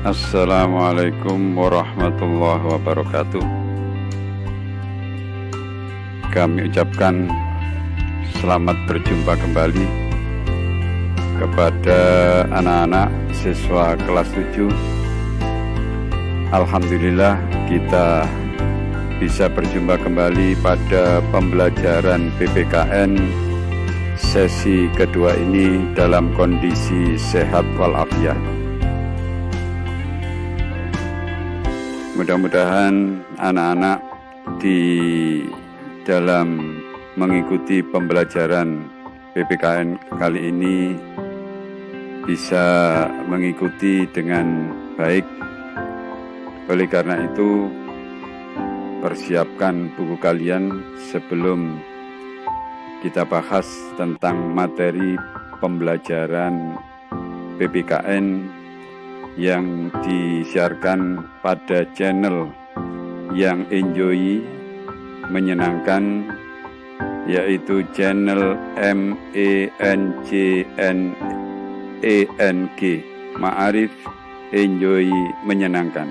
Assalamualaikum warahmatullahi wabarakatuh. Kami ucapkan selamat berjumpa kembali kepada anak-anak siswa kelas 7. Alhamdulillah kita bisa berjumpa kembali pada pembelajaran PPKN sesi kedua ini dalam kondisi sehat walafiat. Mudah-mudahan anak-anak di dalam mengikuti pembelajaran PPKN kali ini bisa mengikuti dengan baik. Oleh karena itu, persiapkan buku kalian sebelum kita bahas tentang materi pembelajaran PPKN yang disiarkan pada channel yang enjoy, menyenangkan, yaitu channel MENJNENG, Ma'arif Enjoy Menyenangkan.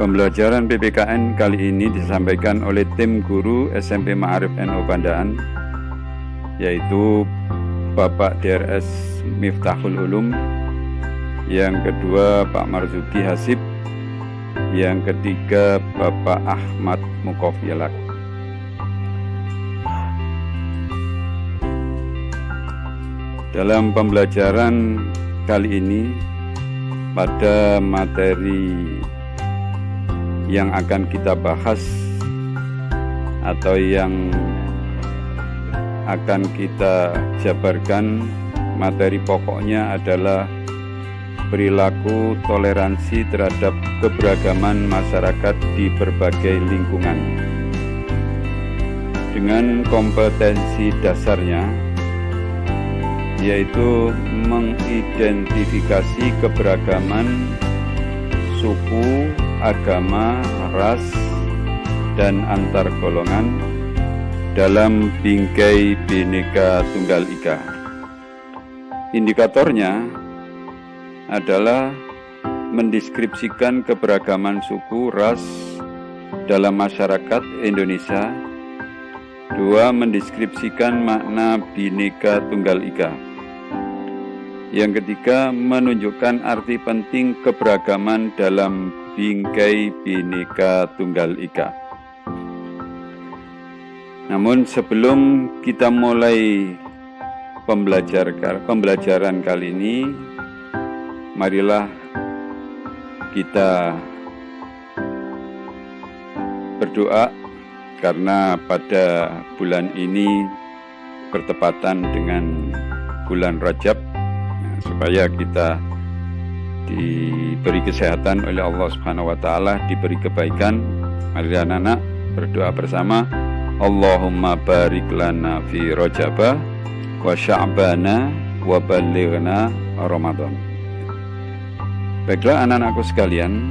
Pembelajaran PPKN kali ini disampaikan oleh tim guru SMP Ma'arif NU Pandaan, yaitu Bapak DRS Miftahul Ulum, yang kedua Pak Marzuki Hasib, yang ketiga Bapak Ahmad Mukofilak. Dalam pembelajaran kali ini, pada materi yang akan kita bahas atau yang akan kita jabarkan, materi pokoknya adalah perilaku toleransi terhadap keberagaman masyarakat di berbagai lingkungan. Dengan kompetensi dasarnya, yaitu mengidentifikasi keberagaman suku, agama, ras, dan antar golongan dalam bingkai Bhinneka Tunggal Ika. Indikatornya adalah mendeskripsikan keberagaman suku, ras dalam masyarakat Indonesia. 2. Mendeskripsikan makna Bhinneka Tunggal Ika. Yang ketiga, menunjukkan arti penting keberagaman dalam bingkai Bhinneka Tunggal Ika. Namun sebelum kita mulai pembelajaran kali ini, marilah kita berdoa, karena pada bulan ini bertepatan dengan bulan Rajab, supaya kita diberi kesehatan oleh Allah Subhanahu wa taala, diberi kebaikan. Mari anak-anak berdoa bersama. Allahumma barik lana fi Rajaba wa Sya'bana wa ballighna Ramadan. Baiklah anak-anakku sekalian,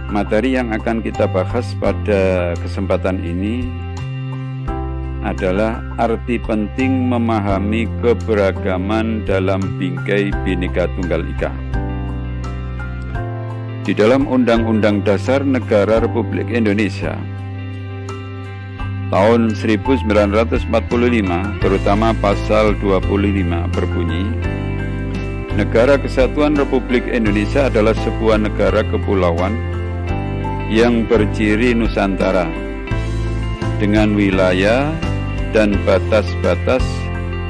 materi yang akan kita bahas pada kesempatan ini adalah arti penting memahami keberagaman dalam bingkai Bhinneka Tunggal Ika. Di dalam Undang-Undang Dasar Negara Republik Indonesia tahun 1945, terutama pasal 25 berbunyi, Negara Kesatuan Republik Indonesia adalah sebuah negara kepulauan yang berciri Nusantara dengan wilayah dan batas-batas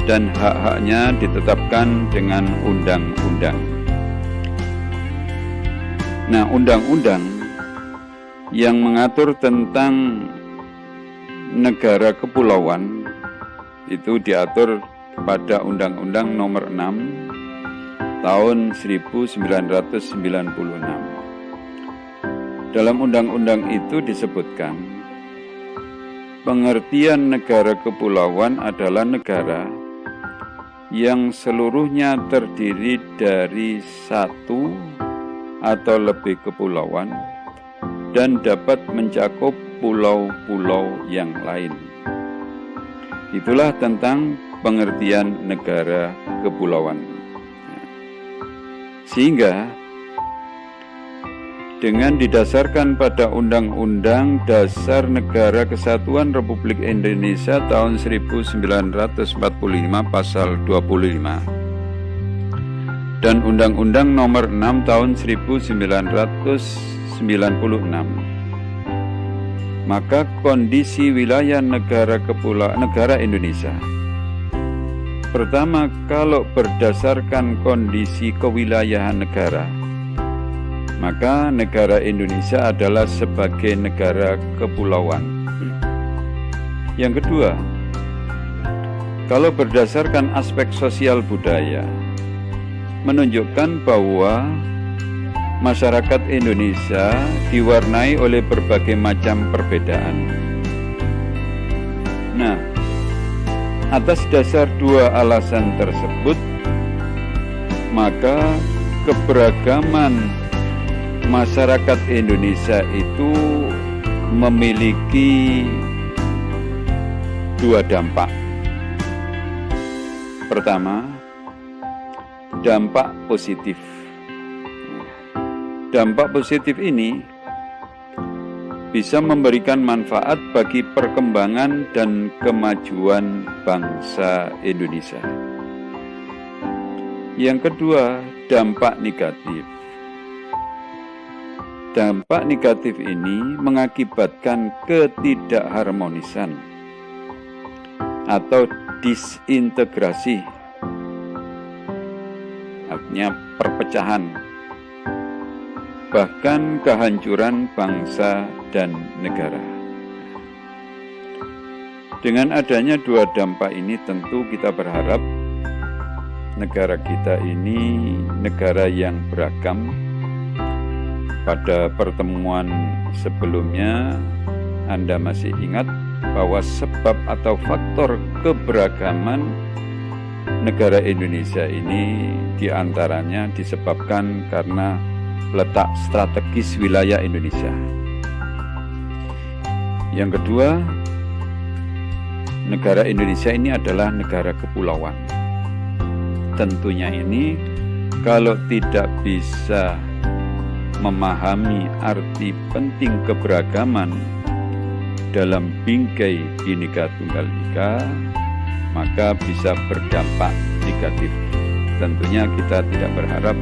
dan hak-haknya ditetapkan dengan undang-undang. Nah, undang-undang yang mengatur tentang negara kepulauan itu diatur pada Undang-Undang Nomor 6 tahun 1996. Dalam undang-undang itu disebutkan, pengertian negara kepulauan adalah negara yang seluruhnya terdiri dari satu atau lebih kepulauan dan dapat mencakup pulau-pulau yang lain. Itulah tentang pengertian negara kepulauan. Sehingga dengan didasarkan pada Undang-Undang Dasar Negara Kesatuan Republik Indonesia tahun 1945 pasal 25 dan Undang-Undang Nomor 6 tahun 1996, maka kondisi wilayah negara Indonesia, pertama, kalau berdasarkan kondisi kewilayahan negara, maka negara Indonesia adalah sebagai negara kepulauan. Yang kedua, kalau berdasarkan aspek sosial budaya, menunjukkan bahwa masyarakat Indonesia diwarnai oleh berbagai macam perbedaan. Nah, atas dasar dua alasan tersebut, maka keberagaman masyarakat Indonesia itu memiliki dua dampak. Pertama, dampak positif. Dampak positif ini bisa memberikan manfaat bagi perkembangan dan kemajuan bangsa Indonesia. Yang kedua, dampak negatif. Dampak negatif ini mengakibatkan ketidakharmonisan atau disintegrasi, artinya perpecahan, bahkan kehancuran bangsa dan negara. Dengan adanya dua dampak ini, tentu kita berharap negara kita ini negara yang beragam. Pada pertemuan sebelumnya, Anda masih ingat bahwa sebab atau faktor keberagaman negara Indonesia ini diantaranya disebabkan karena letak strategis wilayah Indonesia. Yang kedua, negara Indonesia ini adalah negara kepulauan. Tentunya ini kalau tidak bisa memahami arti penting keberagaman dalam bingkai Bhinneka Tunggal Ika, maka bisa berdampak negatif. Tentunya kita tidak berharap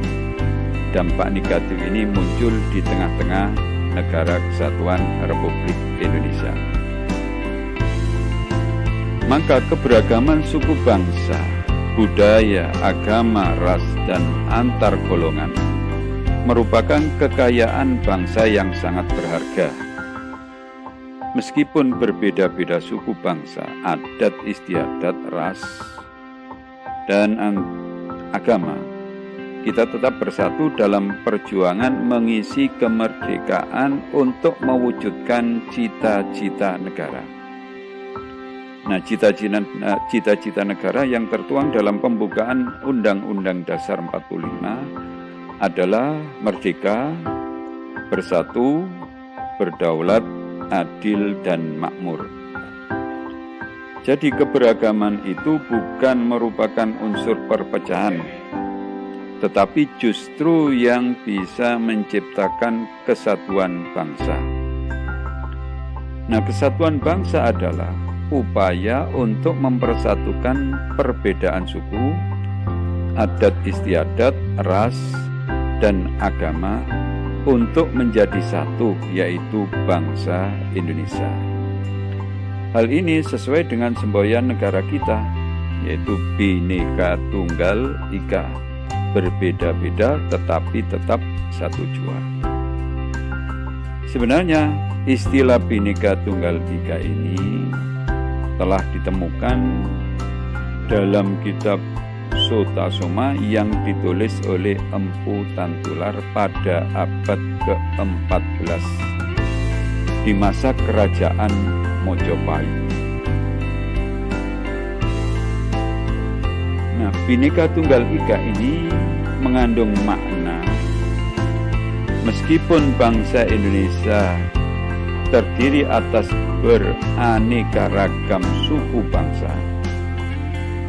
dampak negatif ini muncul di tengah-tengah negara kesatuan Republik Indonesia. Maka keberagaman suku bangsa, budaya, agama, ras, dan antar golongan merupakan kekayaan bangsa yang sangat berharga. Meskipun berbeda-beda suku bangsa, adat istiadat, ras, dan agama, kita tetap bersatu dalam perjuangan mengisi kemerdekaan untuk mewujudkan cita-cita negara. Nah, cita-cita negara yang tertuang dalam pembukaan Undang-Undang Dasar 45 adalah merdeka, bersatu, berdaulat, adil, dan makmur. Jadi keberagaman itu bukan merupakan unsur perpecahan, tetapi justru yang bisa menciptakan kesatuan bangsa. Nah, kesatuan bangsa adalah upaya untuk mempersatukan perbedaan suku, adat istiadat, ras, dan agama untuk menjadi satu, yaitu bangsa Indonesia. Hal ini sesuai dengan semboyan negara kita, yaitu Bhinneka Tunggal Ika, berbeda-beda tetapi tetap satu jua. Sebenarnya istilah Bhinneka Tunggal Ika ini telah ditemukan dalam kitab Sota Soma yang ditulis oleh Empu Tantular pada abad ke-14 di masa kerajaan Mojopahit. Nah, Bhinneka Tunggal Ika ini mengandung makna meskipun bangsa Indonesia terdiri atas beraneka ragam suku bangsa,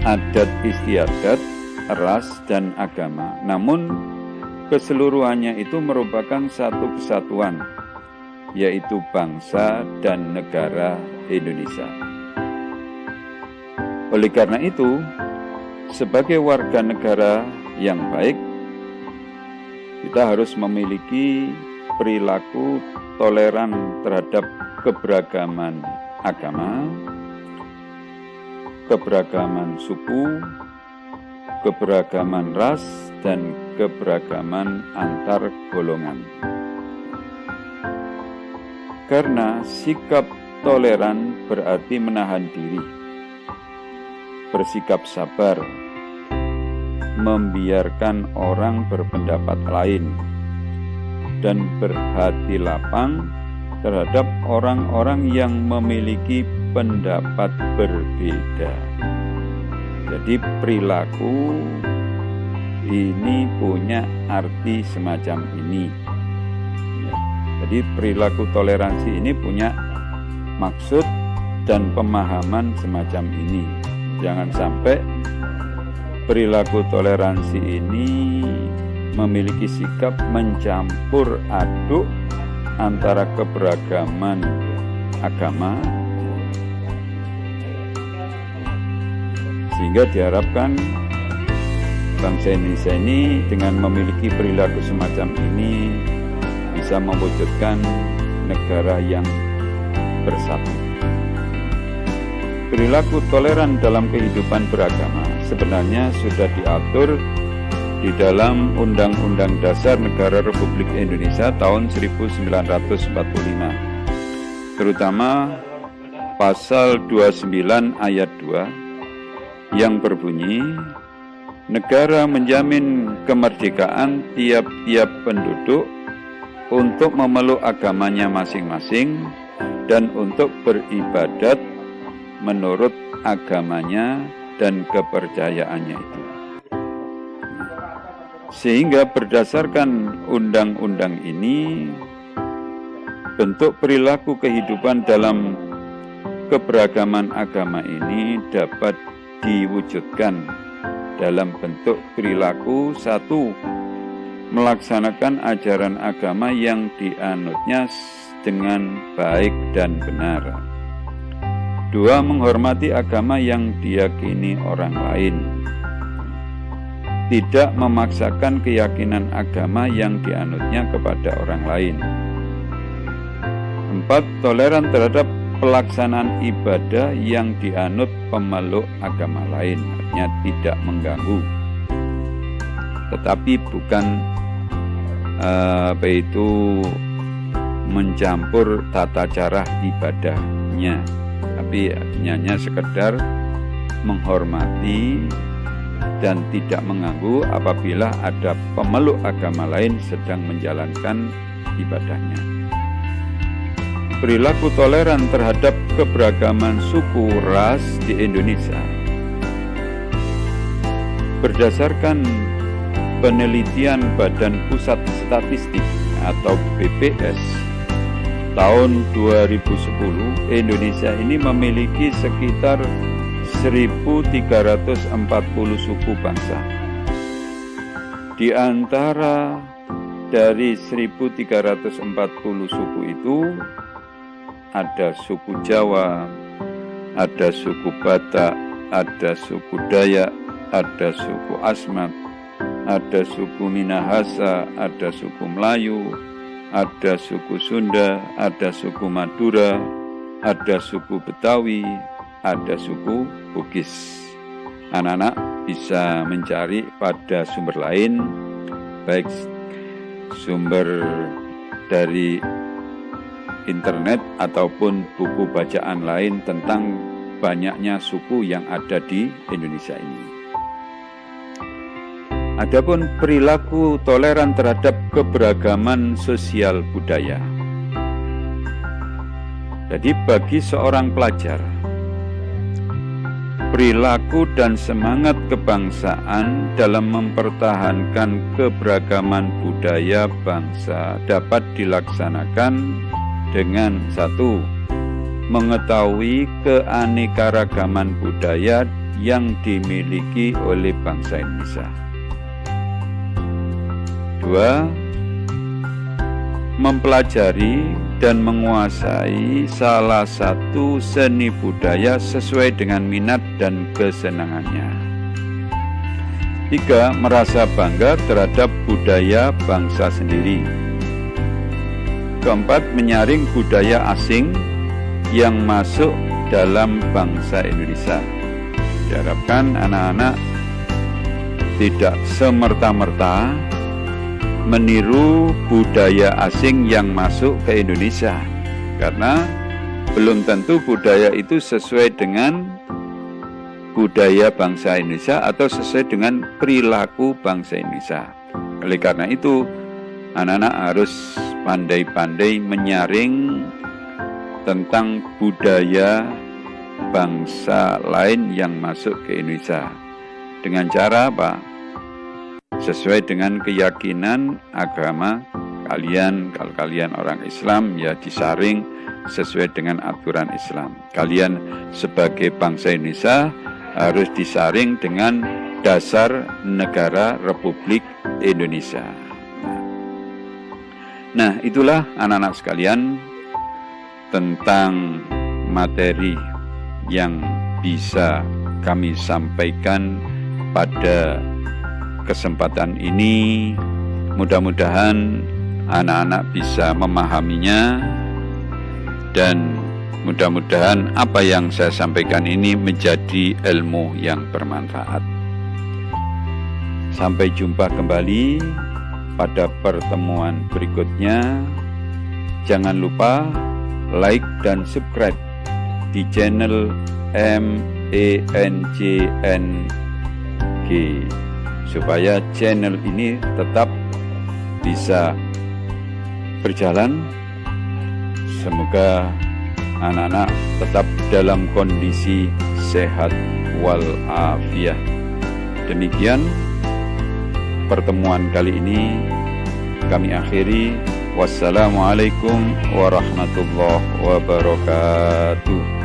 adat istiadat, ras, dan agama. Namun keseluruhannya itu merupakan satu kesatuan, yaitu bangsa dan negara Indonesia. Oleh karena itu, sebagai warga negara yang baik, kita harus memiliki perilaku toleran terhadap keberagaman agama, keberagaman suku, keberagaman ras, dan keberagaman antar golongan. Karena sikap toleran berarti menahan diri, bersikap sabar, membiarkan orang berpendapat lain, dan berhati lapang terhadap orang-orang yang memiliki pendapat berbeda. Jadi perilaku ini punya arti semacam ini. Jadi perilaku toleransi ini punya maksud dan pemahaman semacam ini. Jangan sampai perilaku toleransi ini memiliki sikap mencampur aduk antara keberagaman agama, sehingga diharapkan bangsa Indonesia ini dengan memiliki perilaku semacam ini bisa mewujudkan negara yang bersatu. Perilaku toleran dalam kehidupan beragama sebenarnya sudah diatur di dalam Undang-Undang Dasar Negara Republik Indonesia tahun 1945, terutama pasal 29 ayat 2 yang berbunyi, negara menjamin kemerdekaan tiap-tiap penduduk untuk memeluk agamanya masing-masing dan untuk beribadat menurut agamanya dan kepercayaannya itu. Sehingga berdasarkan undang-undang ini, bentuk perilaku kehidupan dalam keberagaman agama ini dapat diwujudkan dalam bentuk perilaku: satu, melaksanakan ajaran agama yang dianutnya dengan baik dan benar. Dua, menghormati agama yang diyakini orang lain. Tidak memaksakan keyakinan agama yang dianutnya kepada orang lain. 4, toleran terhadap pelaksanaan ibadah yang dianut pemeluk agama lain, artinya tidak mengganggu, tetapi bukan mencampur tata cara ibadahnya, tapi hanya sekedar menghormati dan tidak mengganggu apabila ada pemeluk agama lain sedang menjalankan ibadahnya. Perilaku toleran terhadap keberagaman suku ras di Indonesia. Berdasarkan penelitian Badan Pusat Statistik atau BPS tahun 2010, Indonesia ini memiliki sekitar 1.340 suku bangsa. Di antara dari 1.340 suku itu ada suku Jawa, ada suku Batak, ada suku Dayak, ada suku Asmat, ada suku Minahasa, ada suku Melayu, ada suku Sunda, ada suku Madura, ada suku Betawi, ada suku Bugis. Anak-anak bisa mencari pada sumber lain, baik sumber dari internet ataupun buku bacaan lain tentang banyaknya suku yang ada di Indonesia ini. Adapun perilaku toleran terhadap keberagaman sosial budaya. Jadi bagi seorang pelajar, perilaku dan semangat kebangsaan dalam mempertahankan keberagaman budaya bangsa dapat dilaksanakan dengan satu, mengetahui keanekaragaman budaya yang dimiliki oleh bangsa Indonesia. kedua, mempelajari dan menguasai salah satu seni budaya sesuai dengan minat dan kesenangannya. 3. Merasa bangga terhadap budaya bangsa sendiri. 4. Menyaring budaya asing yang masuk dalam bangsa Indonesia. Diharapkan anak-anak tidak semerta-merta meniru budaya asing yang masuk ke Indonesia, karena belum tentu budaya itu sesuai dengan budaya bangsa Indonesia atau sesuai dengan perilaku bangsa Indonesia. Oleh karena itu, anak-anak harus pandai-pandai menyaring tentang budaya bangsa lain yang masuk ke Indonesia. Dengan cara apa? Sesuai dengan keyakinan agama kalian. Kalau kalian orang Islam, ya disaring sesuai dengan aturan Islam. Kalian sebagai bangsa Indonesia harus disaring dengan dasar negara Republik Indonesia. Nah, itulah anak-anak sekalian tentang materi yang bisa kami sampaikan pada kesempatan ini. Mudah-mudahan anak-anak bisa memahaminya, dan mudah-mudahan apa yang saya sampaikan ini menjadi ilmu yang bermanfaat. Sampai jumpa kembali pada pertemuan berikutnya. Jangan lupa like dan subscribe di channel MENJNG supaya channel ini tetap bisa berjalan. Semoga anak-anak tetap dalam kondisi sehat walafiat. Demikian pertemuan kali ini kami akhiri. Wassalamualaikum warahmatullahi wabarakatuh.